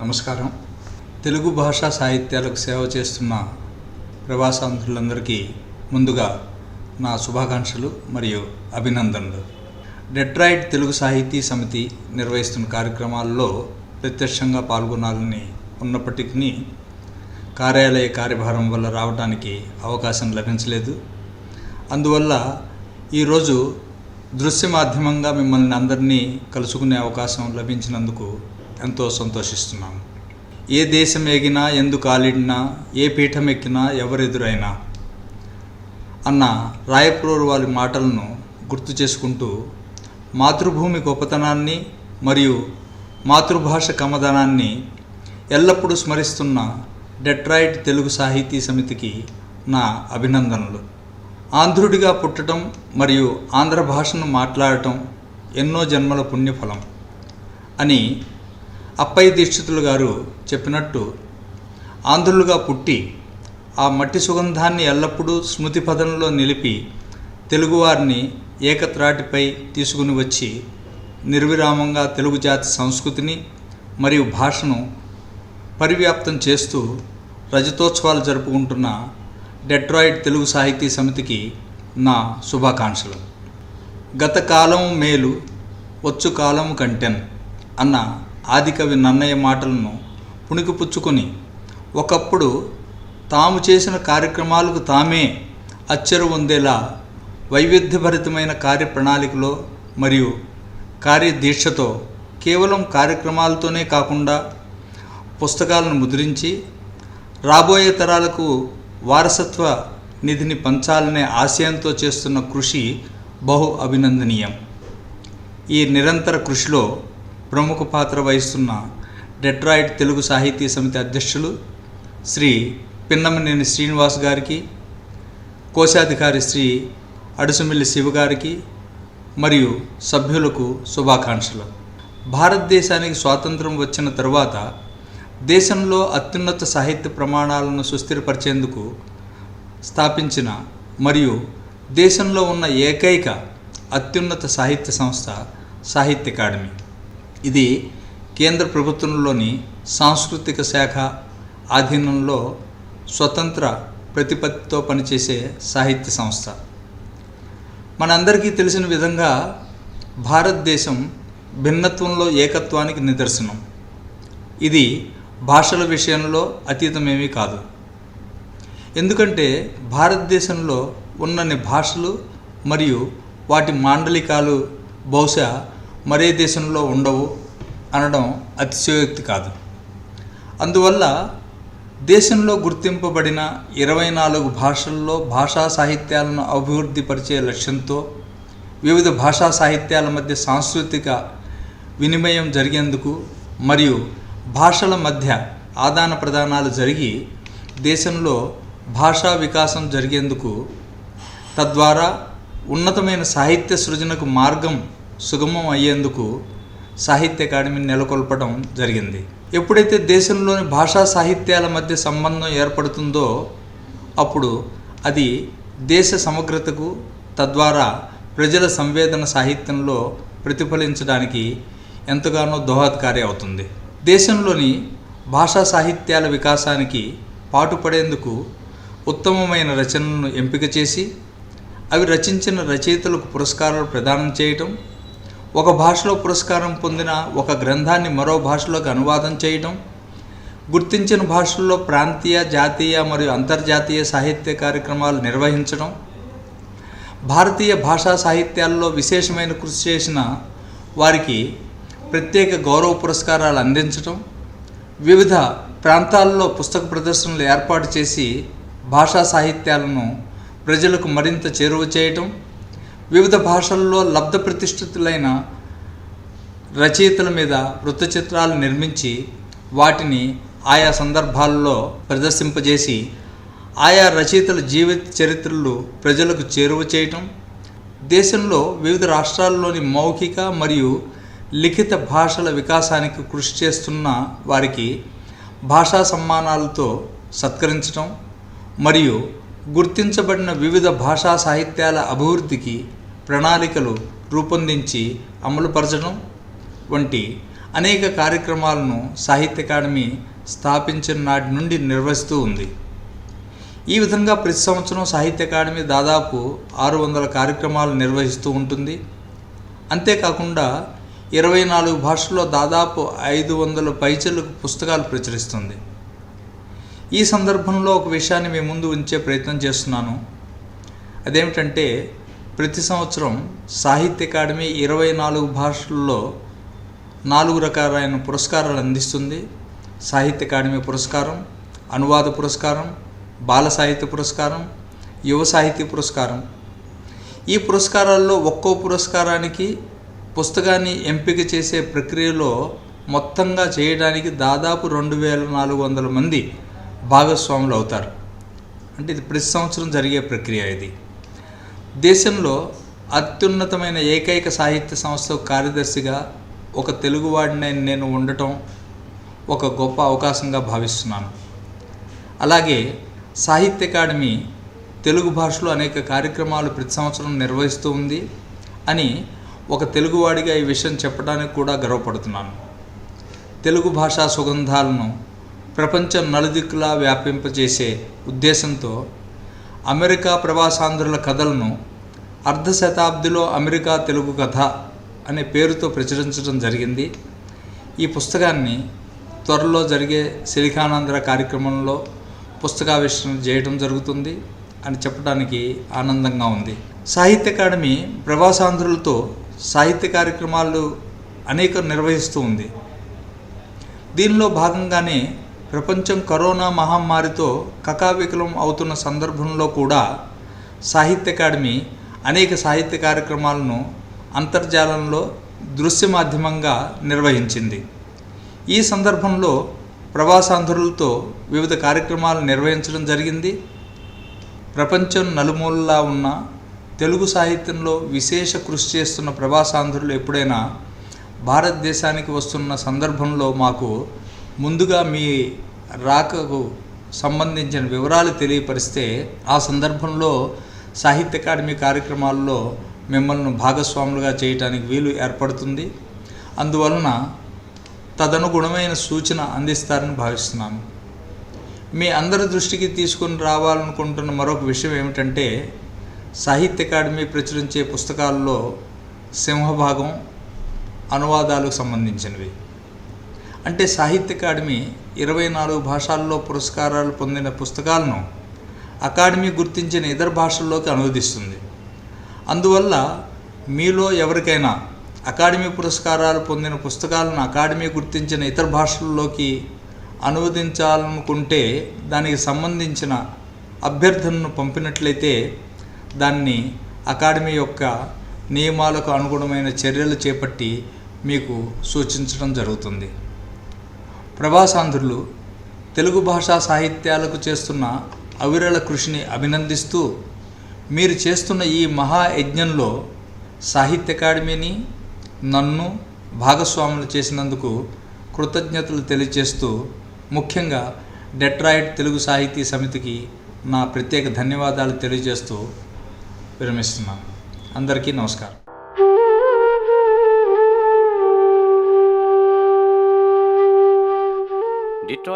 నమస్కారం. తెలుగు భాషా సాహిత్యాలకు సేవ చేస్తున్న ప్రవాసాంధ్రులందరికీ ముందుగా నా శుభాకాంక్షలు మరియు అభినందనలు. డెట్రాయిట్ తెలుగు సాహితీ సమితి నిర్వహిస్తున్న కార్యక్రమాల్లో ప్రత్యక్షంగా పాల్గొనాలని ఉన్నప్పటికీ కార్యాలయ కార్యభారం వల్ల రావడానికి అవకాశం లభించలేదు. అందువల్ల ఈరోజు దృశ్య మాధ్యమంగా మిమ్మల్ని అందరినీ కలుసుకునే అవకాశం లభించినందుకు ఎంతో సంతోషిస్తున్నాను. ఏ దేశం ఎగినా, ఎందుకు కాలిడినా, ఏ పీఠం ఎక్కినా, ఎవరెదురైనా అన్న రాయప్రోలు వారి మాటలను గుర్తు చేసుకుంటూ మాతృభూమి గొప్పతనాన్ని మరియు మాతృభాష కమదనాన్ని ఎల్లప్పుడూ స్మరిస్తున్న డెట్రాయిట్ తెలుగు సాహితీ సమితికి నా అభినందనలు. ఆంధ్రుడిగా పుట్టడం మరియు ఆంధ్ర భాషను మాట్లాడటం ఎన్నో జన్మల పుణ్యఫలం అని అప్పయ్య దీక్షితులు గారు చెప్పినట్టు, ఆంధ్రులుగా పుట్టి ఆ మట్టి సుగంధాన్ని ఎల్లప్పుడూ స్మృతి పదంలో నిలిపి తెలుగువారిని ఏకత్రాటిపై తీసుకుని వచ్చి నిర్విరామంగా తెలుగు జాతి సంస్కృతిని మరియు భాషను పరివ్యాప్తం చేస్తూ రజతోత్సవాలు జరుపుకుంటున్న డెట్రాయిట్ తెలుగు సాహితీ సమితికి నా శుభాకాంక్షలు. గత కాలం మేలు వచ్చు కాలం కంటెన్ అన్న ఆదికవి నన్నయ్య మాటలను పుణికిపుచ్చుకొని ఒకప్పుడు తాము చేసిన కార్యక్రమాలకు తామే అచ్చరు పొందేలా వైవిధ్యభరితమైన కార్యప్రణాళికలో మరియు కార్యదీక్షతో కేవలం కార్యక్రమాలతోనే కాకుండా పుస్తకాలను ముద్రించి రాబోయే తరాలకు వారసత్వ నిధిని పంచాలనే ఆశయంతో చేస్తున్న కృషి బహు అభినందనీయం. ఈ నిరంతర కృషిలో ప్రముఖ పాత్ర వహిస్తున్న డెట్రాయిట్ తెలుగు సాహితీ సమితి అధ్యక్షులు శ్రీ పిన్నమనేని శ్రీనివాస్ గారికి, కోశాధికారి శ్రీ అడుసుమిల్లి శివ గారికి మరియు సభ్యులకు శుభాకాంక్షలు. భారతదేశానికి స్వాతంత్రం వచ్చిన తరువాత దేశంలో అత్యున్నత సాహిత్య ప్రమాణాలను సుస్థిరపరిచేందుకు స్థాపించిన మరియు దేశంలో ఉన్న ఏకైక అత్యున్నత సాహిత్య సంస్థ సాహిత్య అకాడమీ. ఇది కేంద్ర ప్రభుత్వంలోని సాంస్కృతిక శాఖ ఆధీనంలో స్వతంత్ర ప్రతిపత్తితో పనిచేసే సాహిత్య సంస్థ. మనందరికీ తెలిసిన విధంగా భారతదేశం భిన్నత్వంలో ఏకత్వానికి నిదర్శనం. ఇది భాషల విషయంలో అతీతమేమీ కాదు. ఎందుకంటే భారతదేశంలో ఉన్నన్ని భాషలు మరియు వాటి మాండలికాలు బహుశా మరే దేశంలో ఉండవు అనడం అతిశయోక్తి కాదు. అందువల్ల దేశంలో గుర్తింపబడిన 24 భాషల్లో భాషా సాహిత్యాలను అభివృద్ధి పరిచే లక్ష్యంతో వివిధ భాషా సాహిత్యాల మధ్య సాంస్కృతిక వినిమయం జరిగేందుకు మరియు భాషల మధ్య ఆదాన ప్రదానాలు జరిగి దేశంలో భాషా వికాసం జరిగేందుకు, తద్వారా ఉన్నతమైన సాహిత్య సృజనకు మార్గం సుగమం అయ్యేందుకు సాహిత్య అకాడమీని నెలకొల్పడం జరిగింది. ఎప్పుడైతే దేశంలోని భాషా సాహిత్యాల మధ్య సంబంధం ఏర్పడుతుందో అప్పుడు అది దేశ సమగ్రతకు, తద్వారా ప్రజల సంవేదన సాహిత్యంలో ప్రతిఫలించడానికి ఎంతగానో దోహదకారి అవుతుంది. దేశంలోని భాషా సాహిత్యాల వికాసానికి పాటుపడేందుకు ఉత్తమమైన రచనలను ఎంపిక చేసి అవి రచించిన రచయితలకు పురస్కారాలు ప్రదానం చేయటం, ఒక భాషలో పురస్కారం పొందిన ఒక గ్రంథాన్ని మరో భాషలోకి అనువాదం చేయటం, గుర్తించిన భాషల్లో ప్రాంతీయ, జాతీయ మరియు అంతర్జాతీయ సాహిత్య కార్యక్రమాలు నిర్వహించడం, భారతీయ భాషా సాహిత్యాల్లో విశేషమైన కృషి చేసిన వారికి ప్రత్యేక గౌరవ పురస్కారాలు అందించడం, వివిధ ప్రాంతాల్లో పుస్తక ప్రదర్శనలు ఏర్పాటు చేసి భాషా సాహిత్యాలను ప్రజలకు మరింత చేరువ చేయటం, వివిధ భాషల్లో లబ్ధ ప్రతిష్ఠితులైన రచయితల మీద వృత్తచిత్రాలు నిర్మించి వాటిని ఆయా సందర్భాల్లో ప్రదర్శింపజేసి ఆయా రచయితల జీవిత చరిత్రలు ప్రజలకు చేరువ చేయటం, దేశంలో వివిధ రాష్ట్రాల్లోని మౌఖిక మరియు లిఖిత భాషల వికాసానికి కృషి చేస్తున్న వారికి భాషా సమ్మానాలతో సత్కరించడం మరియు గుర్తించబడిన వివిధ భాషా సాహిత్యాల అభివృద్ధికి ప్రణాళికలు రూపొందించి అమలుపరచడం వంటి అనేక కార్యక్రమాలను సాహిత్య అకాడమీ స్థాపించిన నాటి నుండి నిర్వహిస్తూ ఉంది. ఈ విధంగా ప్రతి సంవత్సరం సాహిత్య అకాడమీ దాదాపు 600 కార్యక్రమాలు నిర్వహిస్తూ ఉంటుంది. అంతేకాకుండా 24 భాషల్లో దాదాపు 500 పైచిలకు పుస్తకాలు ప్రచురిస్తుంది. ఈ సందర్భంలో ఒక విషయాన్ని మీ ముందు ఉంచే ప్రయత్నం చేస్తున్నాను. అదేమిటంటే, ప్రతి సంవత్సరం సాహిత్య అకాడమీ 24 భాషల్లో 4 రకాలైన పురస్కారాలు అందిస్తుంది. సాహిత్య అకాడమీ పురస్కారం, అనువాద పురస్కారం, బాల సాహిత్య పురస్కారం, యువ సాహిత్య పురస్కారం. ఈ పురస్కారాల్లో ఒక్కో పురస్కారానికి పుస్తకాన్ని ఎంపిక చేసే ప్రక్రియలో మొత్తంగా చేయడానికి దాదాపు 2400 మంది భాగస్వాములు అవుతారు. అంటే ఇది ప్రతి సంవత్సరం జరిగే ప్రక్రియ. ఇది దేశంలో అత్యున్నతమైన ఏకైక సాహిత్య సంస్థ కార్యదర్శిగా ఒక తెలుగువాడిని నేను ఉండటం ఒక గొప్ప అవకాశంగా భావిస్తున్నాను. అలాగే సాహిత్య అకాడమీ తెలుగు భాషలో అనేక కార్యక్రమాలు ప్రతి సంవత్సరం నిర్వహిస్తూ ఉంది అని ఒక తెలుగువాడిగా ఈ విషయం చెప్పడానికి కూడా గర్వపడుతున్నాను. తెలుగు భాషా సుగంధాలను ప్రపంచం నలుదిక్కులా వ్యాపింపజేసే ఉద్దేశంతో అమెరికా ప్రవాసాంధ్రుల కథలను అర్ధ శతాబ్దిలో అమెరికా తెలుగు కథ అనే పేరుతో ప్రచురించడం జరిగింది. ఈ పుస్తకాన్ని త్వరలో జరిగే సిలికానాంధ్ర కార్యక్రమంలో పుస్తకావిష్కరణ చేయడం జరుగుతుంది అని చెప్పడానికి ఆనందంగా ఉంది. సాహిత్య అకాడమీ ప్రవాసాంధ్రులతో సాహిత్య కార్యక్రమాలు అనేక నిర్వహిస్తూ ఉంది. దీనిలో భాగంగానే ప్రపంచం కరోనా మహమ్మారితో కకావికలం అవుతున్న సందర్భంలో కూడా సాహిత్య అకాడమీ అనేక సాహిత్య కార్యక్రమాలను అంతర్జాలంలో దృశ్య మాధ్యమంగా నిర్వహించింది. ఈ సందర్భంలో ప్రవాసాంధ్రులతో వివిధ కార్యక్రమాలు నిర్వహించడం జరిగింది. ప్రపంచం నలుమూలలా ఉన్న తెలుగు సాహిత్యంలో విశేష కృషి చేస్తున్న ప్రవాసాంధ్రులు ఎప్పుడైనా భారతదేశానికి వస్తున్న సందర్భంలో మాకు ముందుగా మీ రాకకు సంబంధించిన వివరాలు తెలియపరిస్తే ఆ సందర్భంలో సాహిత్య అకాడమీ కార్యక్రమాల్లో మిమ్మల్ని భాగస్వాములుగా చేయడానికి వీలు ఏర్పడుతుంది. అందువలన తదనుగుణమైన సూచన అందిస్తారని భావిస్తున్నాను. మీ అందరి దృష్టికి తీసుకొని రావాలనుకుంటున్న మరొక విషయం ఏమిటంటే, సాహిత్య అకాడమీ ప్రచురించే పుస్తకాల్లో సింహభాగం అనువాదాలకు సంబంధించినవి. అంటే సాహిత్య అకాడమీ 24 భాషల్లో పురస్కారాలు పొందిన పుస్తకాలను అకాడమీ గుర్తించిన ఇతర భాషల్లోకి అనువదిస్తుంది. అందువల్ల మీలో ఎవరికైనా అకాడమీ పురస్కారాలు పొందిన పుస్తకాలను అకాడమీ గుర్తించిన ఇతర భాషల్లోకి అనువదించాలనుకుంటే దానికి సంబంధించిన అభ్యర్థనను పంపినట్లయితే దాన్ని అకాడమీ యొక్క నియమాలకు అనుగుణమైన చర్యలు చేపట్టి మీకు సూచించడం జరుగుతుంది. ప్రవాసాంధ్రులు తెలుగు భాషా సాహిత్యాలకు చేస్తున్న అవిరళ కృషిని అభినందిస్తూ మీరు చేస్తున్న ఈ మహాయజ్ఞంలో సాహిత్య అకాడమీని నన్ను భాగస్వాములు చేసినందుకు కృతజ్ఞతలు తెలియజేస్తూ ముఖ్యంగా డెట్రాయిట్ తెలుగు సాహితీ సమితికి నా ప్రత్యేక ధన్యవాదాలు తెలియజేస్తూ విరమిస్తున్నాను. అందరికీ నమస్కారం. Detroit